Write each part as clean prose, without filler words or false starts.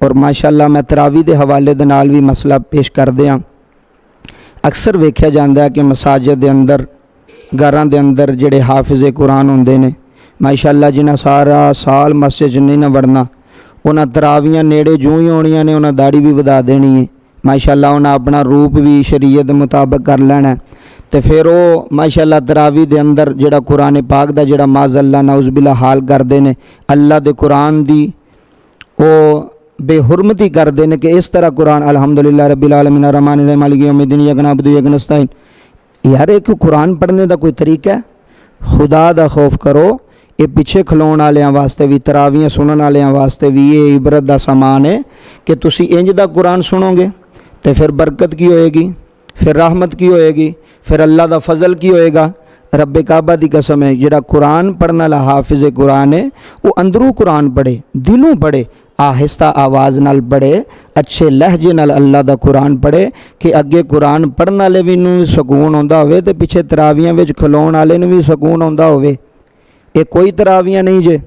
और माशाअल्लाह मैं तरावी के हवाले दे नाल भी मसला पेश करदे हां। अक्सर वेख्या जाता है कि मसाजिद के अंदर घरां दे अंदर जिहड़े हाफिज़े कुरान होंदे ने माशाअल्लाह जिन्हां सारा साल मस्जिद नहीं ना वड़ना, उन्हां तरावियां नेड़े जूं ही होणियां ने उन्हां दाढ़ी भी वधा देनी है। माशाअल्लाह उन्हां अपना रूप भी शरीयत दे मुताबिक कर लेना तो फिर वो माशाअल्लाह तरावी दे अंदर जिहड़ा कुरान पाक दा जिहड़ा माज़अल्लाह नाउज़ुबिल्लाह हाल करदे ने, अल्लाह दे कुरान दी वो बेहुरमती करते हैं कि इस तरह कुरान अल्हम्दुलिल्लाह रब्बिल आलमीन अर्रहमानिर रहीम मालिकि यौमिद्दीन इय्याका नअबुदु व इय्याका नस्तईन। यार एक कुरान पढ़ने का कोई तरीका है? खुदा दा खौफ करो। ये पिछे खलोण वालियां वास्ते भी, तरावियां सुनने वालियां वास्ते भी ये इबरत का समान है कि तुसी इंज दा कुरान सुनोगे तो फिर बरकत की होएगी, फिर रहमत की होएगी, फिर अल्लाह दा फजल की होएगा। रब्बे काबा दी कसम है, जिहड़ा कुरान पढ़ने वाला हाफिज़ कुरान है वो अंदरों कुरान पढ़े, दिलों पढ़े, आहिस्ता आवाज़ नाल पढ़े, अच्छे लहजे नाल अल्लाह दा कुरान पढ़े कि अगे कुरान पढ़ने वाले भी नूं सकून आउंदा होवे ते पिछे तरावियां विच खलोण वाले नूं भी सकून आउंदा होवे। ये कोई तरावियां नहीं जे,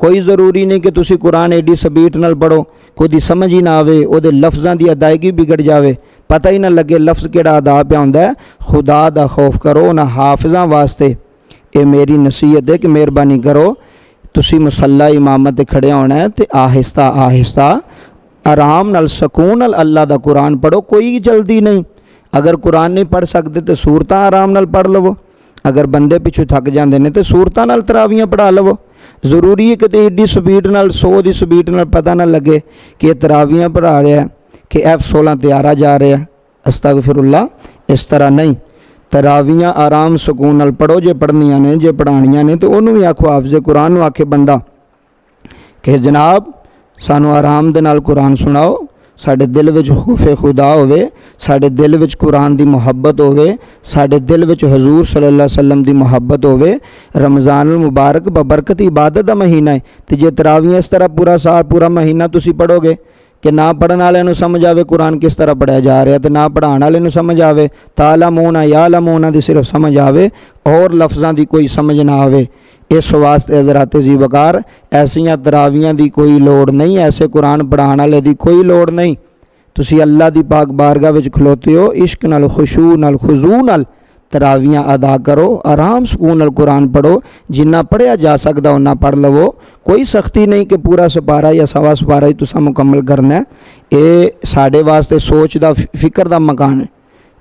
कोई ज़रूरी नहीं कि तुसी कुरान एडी स्पीड नाल पढ़ो, कोई समझ ही ना आवे, उहदे लफ्ज़ां दी अदायगी बिगड़ जावे, पता ही ना लगे लफ्ज़ किहड़ा अदा पिया हुंदा है। खुदा दा खौफ करो। उन्हां हाफिज़ां वास्ते ये मेरी नसीहत है कि मेहरबानी करो, तुसी मुसल्ला इमामत ते खड़े होना है तो आहिस्ता आहिस्ता आराम नाल सकून नाल अल्लाह दा कुरान पढ़ो। कोई जल्दी नहीं। अगर कुरान नहीं पढ़ सकते तो सूरतां आराम नाल पढ़ लवो। अगर बंदे पिछू थक जाते हैं तो सूरतां नाल तरावियां पढ़ा लवो। जरूरी है कि एडी स्पीड नाल 100 की स्पीड नाल पता ना लगे कि ये तरावियां पढ़ा रहा है कि F16 तैयारा जा रहा है। अस्तगफिरुल्लाह, इस तरह नहीं। तरावियां आराम सुकून नाल पढ़ो। जे पढ़नियां ने, जे पढ़ानियां ने तो उन्होंने भी आखो, हाफिज़े कुरान नूं आखे बंदा कि जनाब सानू आराम दे नाल कुरान सुनाओ, साडे दिल विच खौफे खुदा होवे, साडे दिल विच कुरान दी मुहब्बत होवे, साडे दिल विच हजूर सल्लल्लाहु अलैहि वसल्लम दी मुहब्बत होवे। रमज़ानुल मुबारक बबरकत इबादत दा महीना है तो जे तरावियां इस तरह पूरा साल पूरा महीना तुसी पढ़ोगे कि ना पढ़ने वाले नूं समझ आवे कुरान किस तरह पढ़ाया जा रहा है, तो ना पढ़ाने वाले नूं समझ आवे, तालमूना या लमूना दी सिर्फ समझ आवे और लफ्ज़ां दी कोई समझ ना आवे। इस वास्ते हज़रात जी वकार ऐसियां तरावियां दी कोई लोड़ नहीं, ऐसे कुरान पढ़ाने वाले दी कोई लोड़ नहीं। तुसी अल्लाह दी पाक बारगाह विच खलोते हो, इश्क नाल खुशू नाल खुजू नाल तरावियां अदा करो, आराम सुकून नाल कुरान पढ़ो। जिन्ना पढ़िया जा सकदा उन्ना पढ़ लवो। कोई सख्ती नहीं कि पूरा सपारा या सवा सपारा ही तुसा मुकम्मल करना है। ये साढ़े वास्ते सोच दा फिक्र दा मकान है।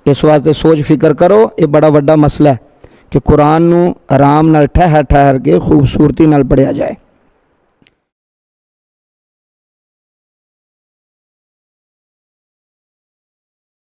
इस वास्ते सोच फिक्र करो। ये बड़ा वड्डा मसला है कि कुरान नूं आराम नाल ठहर ठहर के खूबसूरती नाल पढ़िया जाए।